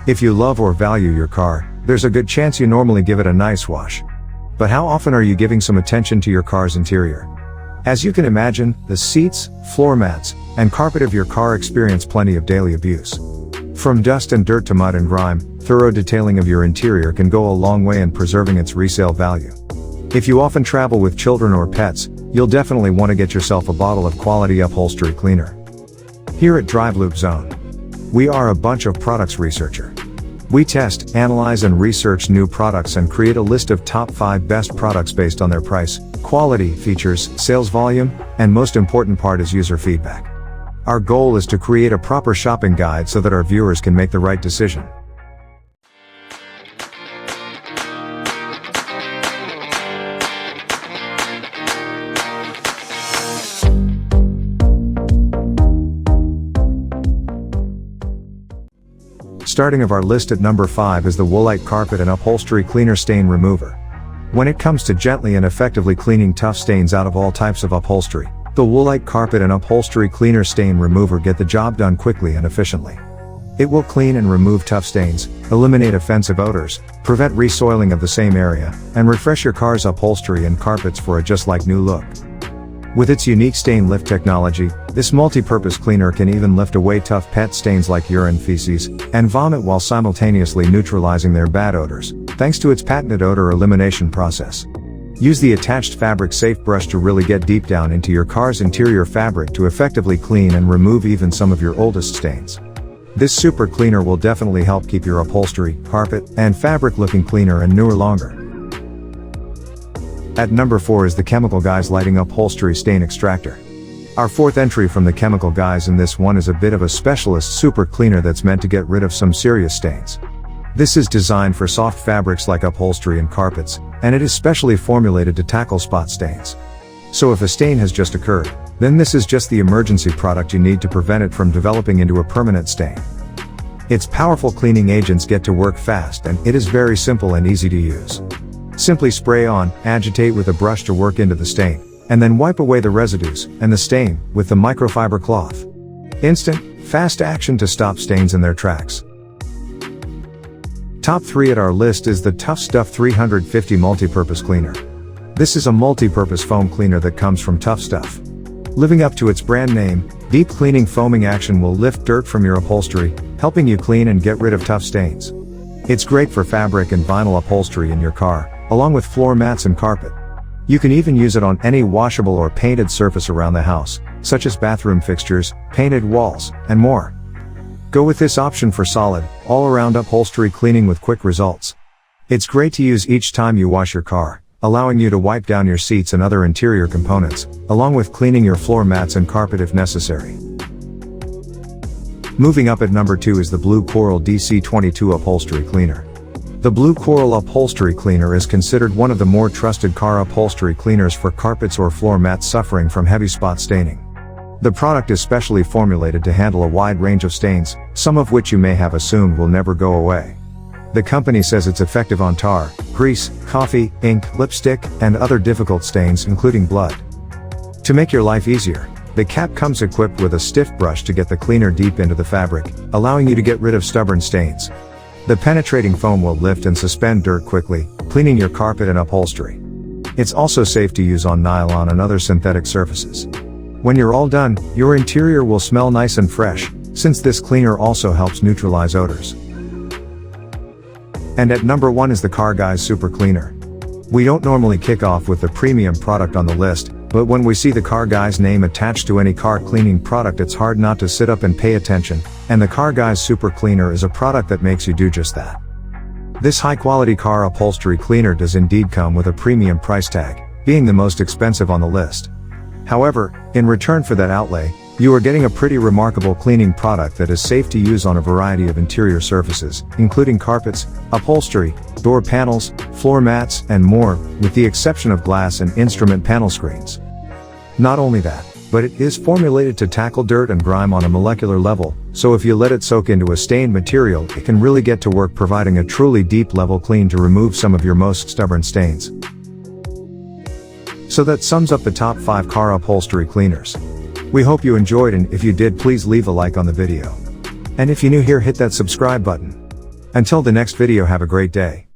If you love or value your car, there's a good chance you normally give it a nice wash. But how often are you giving some attention to your car's interior? As you can imagine, the seats, floor mats, and carpet of your car experience plenty of daily abuse. From dust and dirt to mud and grime, thorough detailing of your interior can go a long way in preserving its resale value. If you often travel with children or pets, you'll definitely want to get yourself a bottle of quality upholstery cleaner. Here at Driveloop Zone, we are a bunch of products researcher. We test, analyze and research new products and create a list of top 5 best products based on their price, quality, features, sales volume, and most important part is user feedback. Our goal is to create a proper shopping guide so that our viewers can make the right decision. Starting of our list at number 5 is the Woolite Carpet and Upholstery Cleaner Stain Remover. When it comes to gently and effectively cleaning tough stains out of all types of upholstery, the Woolite Carpet and Upholstery Cleaner Stain Remover get the job done quickly and efficiently. It will clean and remove tough stains, eliminate offensive odors, prevent resoiling of the same area, and refresh your car's upholstery and carpets for a just-like new look. With its unique stain lift technology, this multi-purpose cleaner can even lift away tough pet stains like urine, feces, and vomit while simultaneously neutralizing their bad odors, thanks to its patented odor elimination process. Use the attached fabric safe brush to really get deep down into your car's interior fabric to effectively clean and remove even some of your oldest stains. This super cleaner will definitely help keep your upholstery, carpet, and fabric looking cleaner and newer longer. At number 4 is the CarGuys Lighting Upholstery Stain Extractor. Our fourth entry from the CarGuys, and this one is a bit of a specialist super cleaner that's meant to get rid of some serious stains. This is designed for soft fabrics like upholstery and carpets, and it is specially formulated to tackle spot stains. So if a stain has just occurred, then this is just the emergency product you need to prevent it from developing into a permanent stain. Its powerful cleaning agents get to work fast, and it is very simple and easy to use. Simply spray on, agitate with a brush to work into the stain, and then wipe away the residues and the stain with the microfiber cloth. Instant, fast action to stop stains in their tracks. Top 3 at our list is the Tuff Stuff 350 Multi-Purpose Cleaner. This is a multi-purpose foam cleaner that comes from Tuff Stuff. Living up to its brand name, deep cleaning foaming action will lift dirt from your upholstery, helping you clean and get rid of tough stains. It's great for fabric and vinyl upholstery in your car, along with floor mats and carpet. You can even use it on any washable or painted surface around the house, such as bathroom fixtures, painted walls, and more. Go with this option for solid, all-around upholstery cleaning with quick results. It's great to use each time you wash your car, allowing you to wipe down your seats and other interior components, along with cleaning your floor mats and carpet if necessary. Moving up at number 2 is the Blue Coral DC22 Upholstery Cleaner. The Blue Coral Upholstery Cleaner is considered one of the more trusted car upholstery cleaners for carpets or floor mats suffering from heavy spot staining. The product is specially formulated to handle a wide range of stains, some of which you may have assumed will never go away. The company says it's effective on tar, grease, coffee, ink, lipstick, and other difficult stains including blood. To make your life easier, the cap comes equipped with a stiff brush to get the cleaner deep into the fabric, allowing you to get rid of stubborn stains. The penetrating foam will lift and suspend dirt quickly, cleaning your carpet and upholstery. It's also safe to use on nylon and other synthetic surfaces. When you're all done, your interior will smell nice and fresh, since this cleaner also helps neutralize odors. And at number 1 is the CarGuys Super Cleaner. We don't normally kick off with the premium product on the list, but when we see the CarGuys name attached to any car cleaning product, it's hard not to sit up and pay attention, and the CarGuys Super Cleaner is a product that makes you do just that. This high-quality car upholstery cleaner does indeed come with a premium price tag, being the most expensive on the list. However, in return for that outlay, you are getting a pretty remarkable cleaning product that is safe to use on a variety of interior surfaces, including carpets, upholstery, door panels, floor mats, and more, with the exception of glass and instrument panel screens. Not only that, but it is formulated to tackle dirt and grime on a molecular level, so if you let it soak into a stained material, it can really get to work providing a truly deep level clean to remove some of your most stubborn stains. So that sums up the top 5 car upholstery cleaners. We hope you enjoyed, and if you did, please leave a like on the video. And if you're new here, hit that subscribe button. Until the next video, have a great day.